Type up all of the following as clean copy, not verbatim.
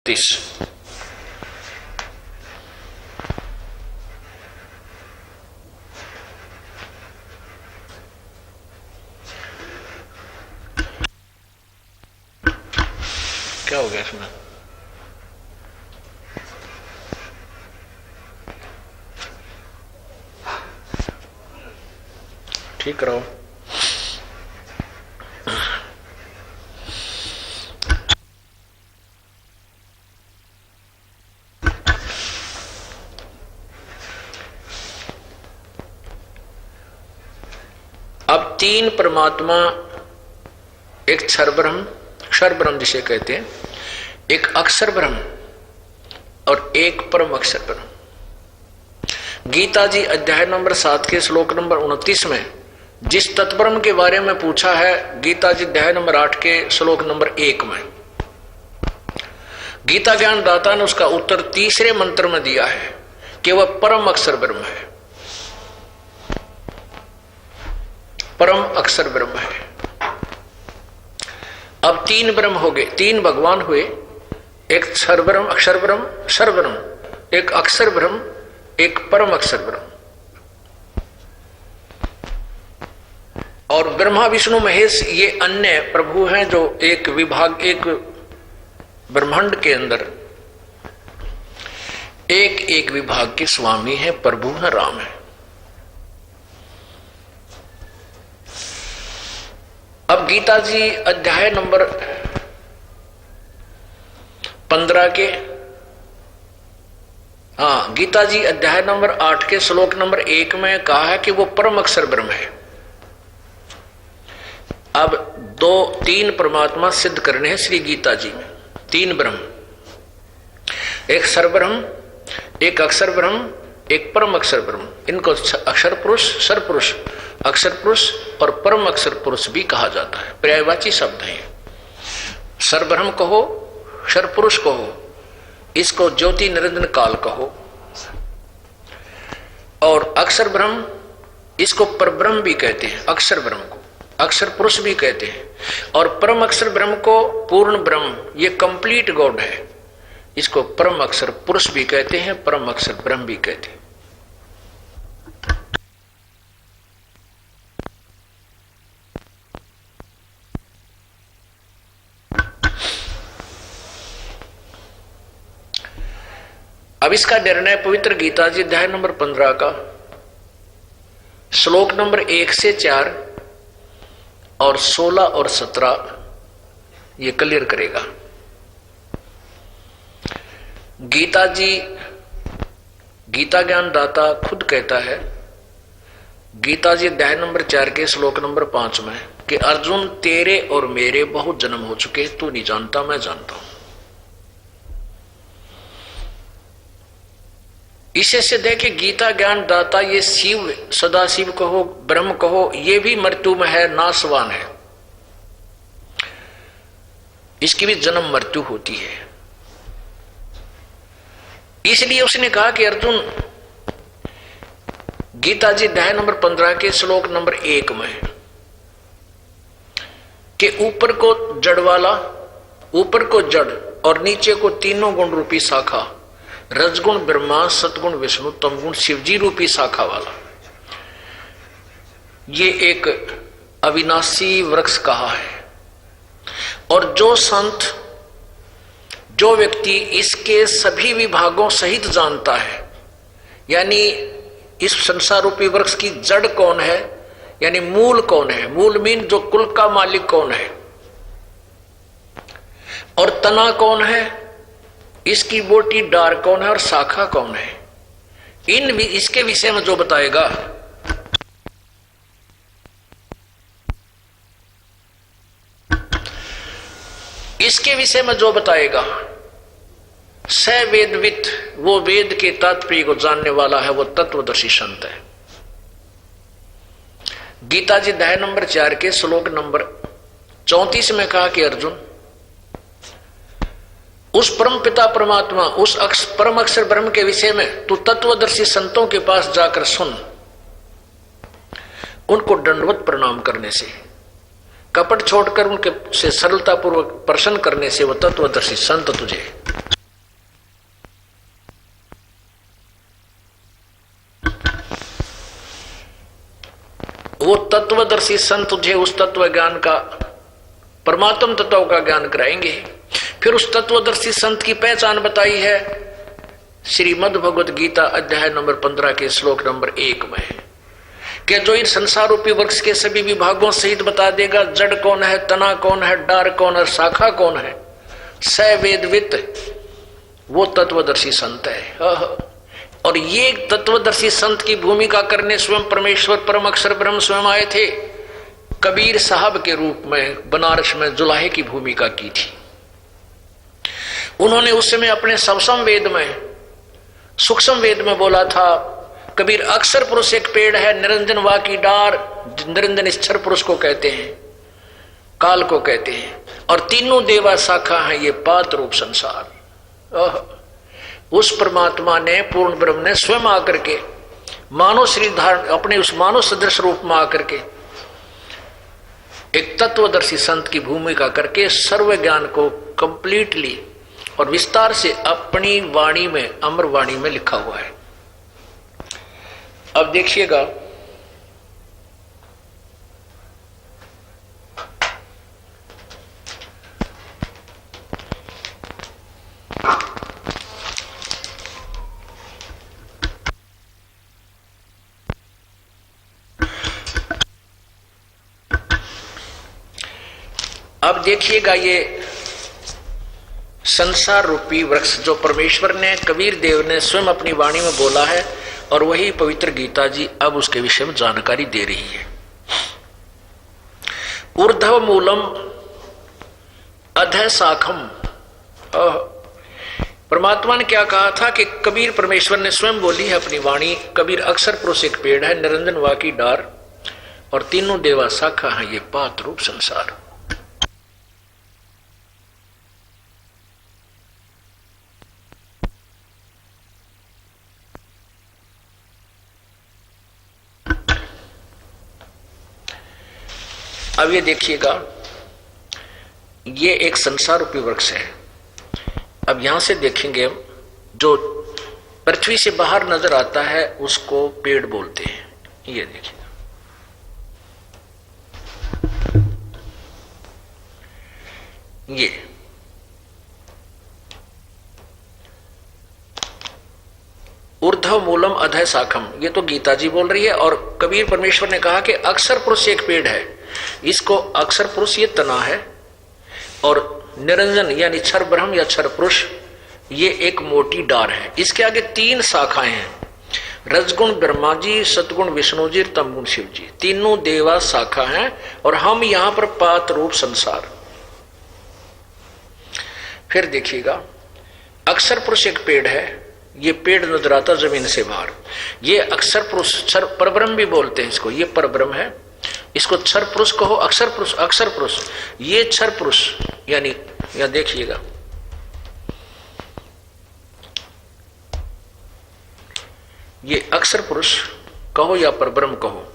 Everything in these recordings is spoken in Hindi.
30। क्या हो गया इसमें? ठीक रहो। अब तीन परमात्मा, एक क्षर ब्रह्म जिसे कहते हैं, एक अक्षर ब्रह्म और एक परम अक्षर ब्रह्म। गीता जी अध्याय नंबर 7 के श्लोक नंबर 29 में जिस तत्ब्रह्म के बारे में पूछा है, गीता जी अध्याय नंबर 8 के श्लोक नंबर 1 में गीता ज्ञान दाता ने उसका उत्तर तीसरे मंत्र में दिया है कि वह परम अक्षर ब्रह्म है। परम अक्षर ब्रह्म है। अब तीन ब्रह्म हो गए, तीन भगवान हुए, एक क्षर ब्रह्म, अक्षर ब्रह्म, क्षर ब्रह्म, एक अक्षर ब्रह्म, एक परम अक्षर ब्रह्म। और ब्रह्मा विष्णु महेश ये अन्य प्रभु हैं जो एक विभाग, एक ब्रह्मांड के अंदर एक एक विभाग के स्वामी हैं, प्रभु हैं, राम है। अब गीता जी अध्याय नंबर 15 के गीता जी अध्याय नंबर 8 के श्लोक नंबर 1 में कहा है कि वो परम अक्षर ब्रह्म है। अब तीन परमात्मा सिद्ध करने हैं श्री गीता जी में। तीन ब्रह्म, एक क्षर ब्रह्म, एक अक्षर ब्रह्म, एक परम अक्षर ब्रह्म। इनको अक्षर पुरुष, क्षर पुरुष, अक्षर पुरुष और परम अक्षर पुरुष भी कहा जाता है। पर्यायवाची शब्द है। क्षर ब्रह्म कहो, क्षर पुरुष कहो, इसको ज्योति निरंजन काल कहो, और अक्षर ब्रह्म इसको परब्रह्म भी कहते हैं। अक्षर ब्रह्म को अक्षर पुरुष भी कहते हैं, और परम अक्षर ब्रह्म को पूर्ण ब्रह्म, ये कंप्लीट गॉड है, इसको परम अक्षर पुरुष भी कहते हैं, परम अक्षर ब्रह्म भी कहते हैं। अब इसका निर्णय पवित्र गीता जी अध्याय नंबर 15 का श्लोक नंबर 1 से 4 और 16 और 17 ये क्लियर करेगा। गीता जी, गीता ज्ञान दाता खुद कहता है गीता जी अध्याय नंबर 4 के श्लोक नंबर 5 में कि अर्जुन तेरे और मेरे बहुत जन्म हो चुके, तू नहीं जानता, मैं जानता हूं। इसे सिद्ध है कि गीता ज्ञान दाता ये शिव, सदा शिव कहो, ब्रह्म कहो, ये भी मृत्यु में है, नाशवान है, इसकी भी जन्म मृत्यु होती है। इसलिए उसने कहा कि अर्जुन, गीता जी अध्याय नंबर 15 के श्लोक नंबर 1 में कि ऊपर को जड़ वाला, ऊपर को जड़ और नीचे को तीनों गुण रूपी शाखा, रजगुण ब्रह्मा, सतगुण विष्णु, तमगुण शिवजी रूपी शाखा वाला, ये एक अविनाशी वृक्ष कहा है। और जो संत, जो व्यक्ति इसके सभी विभागों सहित जानता है, यानी इस संसार रूपी वृक्ष की जड़ कौन है, यानी मूल कौन है, मूल मीन जो कुल का मालिक कौन है, और तना कौन है, इसकी बोटी डार कौन है, और शाखा कौन है, इसके विषय में जो बताएगा, इसके विषय में जो बताएगा, स वेदविद, वो वेद के तात्पर्य को जानने वाला है, वो तत्वदर्शी संत है। गीता जी अध्याय नंबर 4 के श्लोक नंबर 34 में कहा कि अर्जुन, उस परम पिता परमात्मा, उस परम अक्षर ब्रह्म के विषय में तू तत्वदर्शी संतों के पास जाकर सुन, उनको दंडवत प्रणाम करने से, कपट छोड़कर उनके से सरलता पूर्वक प्रश्न करने से वो तत्वदर्शी संत तुझे वो तत्वदर्शी संत तुझे उस तत्व ज्ञान का, परमात्म तत्व का ज्ञान कराएंगे। फिर उस तत्वदर्शी संत की पहचान बताई है श्रीमद् भगवत गीता अध्याय नंबर 15 के श्लोक नंबर 1 में, कि जो इन संसार रूपी वृक्ष के सभी विभागों सहित बता देगा, जड़ कौन है, तना कौन है, डार कौन है, शाखा कौन है, स वेदवित, वो तत्वदर्शी संत है। और ये तत्वदर्शी संत की भूमिका करने स्वयं परमेश्वर परम अक्षर ब्रह्म स्वयं आए थे। कबीर साहब के रूप में बनारस में जुलाहे की भूमिका की थी। उन्होंने उस समय अपने सवसम वेद में, सूक्ष्म वेद में बोला था, कबीर अक्षर पुरुष एक पेड़ है, निरंजन वा की डार, निरंजन ईश्वर पुरुष को कहते हैं, काल को कहते हैं, और तीनों देवा शाखा है ये पात रूप संसार। उस परमात्मा ने, पूर्ण ब्रह्म ने स्वयं आकर के मानव शरीर धारण, अपने उस मानव सदृश रूप में आकर के एक तत्वदर्शी संत की भूमिका करके सर्व ज्ञान को कंप्लीटली और विस्तार से अपनी वाणी में, अमर वाणी में लिखा हुआ है। अब देखिएगा, अब देखिएगा ये संसार रूपी वृक्ष जो परमेश्वर ने, कबीर देव ने स्वयं अपनी वाणी में बोला है, और वही पवित्र गीता जी अब उसके विषय में जानकारी दे रही है। ऊर्ध्व मूलम अधः शाखम। परमात्मा ने क्या कहा था कि कबीर परमेश्वर ने स्वयं बोली है अपनी वाणी, कबीर अक्षर पुरुष एक पेड़ है, निरंजन वा की डार, और तीनों देवा शाखा है ये पात रूप संसार। अब ये देखिएगा, ये एक संसार रूपी वृक्ष है। अब यहां से देखेंगे, जो पृथ्वी से बाहर नजर आता है उसको पेड़ बोलते हैं। ये देखिए, ये ऊर्ध्व मूलम अधः शाखम, ये तो गीता जी बोल रही है। और कबीर परमेश्वर ने कहा कि अक्षर पुरुष एक पेड़ है, इसको अक्षर पुरुष ये तना है, और निरंजन यानी क्षर ब्रह्म या क्षर पुरुष ये एक मोटी डार है। इसके आगे 3 शाखाएं हैं, रजगुण ब्रह्मा जी, सतगुण विष्णु जी, तमगुण शिव जी, तीनों देवा शाखा हैं, और हम यहां पर पात रूप संसार। फिर देखिएगा, अक्षर पुरुष एक पेड़ है, ये पेड़ नजर आता जमीन से बाहर, ये अक्षर पुरुष, क्षर परब्रह्म भी बोलते हैं इसको, ये परब्रह्म है, इसको क्षर पुरुष कहो, अक्षर पुरुष, अक्षर पुरुष, ये क्षर पुरुष यानी, यहां देखिएगा, ये अक्षर पुरुष कहो या परब्रह्म कहो,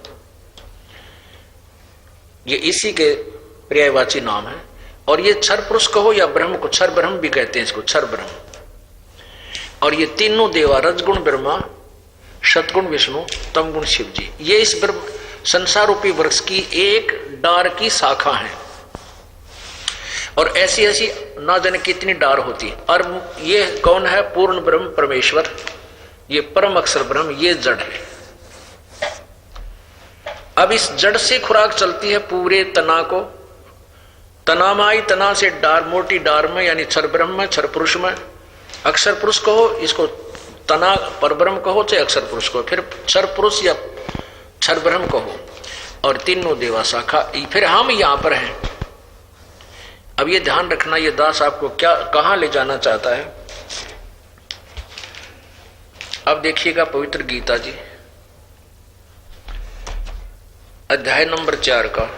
ये इसी के पर्यायवाची नाम है। और ये क्षर पुरुष कहो या ब्रह्म को क्षर ब्रह्म भी कहते हैं इसको, क्षर ब्रह्म। और ये तीनों देवा, रजगुण ब्रह्मा, सतगुण विष्णु, तमगुण शिव जी, ये इस संसार रूपी वृक्ष की एक डार की शाखा है। और ऐसी ऐसी ना जाने कितनी डार होती। और ये कौन है? पूर्ण ब्रह्म परमेश्वर, ये परम अक्षर ब्रह्म, ये जड़ है। अब इस जड़ से खुराक चलती है पूरे तना को, तना में आई, तना से डार, मोटी डार में यानी क्षर ब्रह्म में, क्षर पुरुष में, अक्षर पुरुष कहो इसको, तना परब्रह्म कहो चाहे अक्षर पुरुष कहो, फिर क्षर पुरुष या क्षर ब्रह्म कहो, और तीनों देवा शाखा। फिर हम यहां पर हैं। अब ये ध्यान रखना, ये दास आपको क्या कहां ले जाना चाहता है। अब देखिएगा पवित्र गीता जी अध्याय नंबर 4 का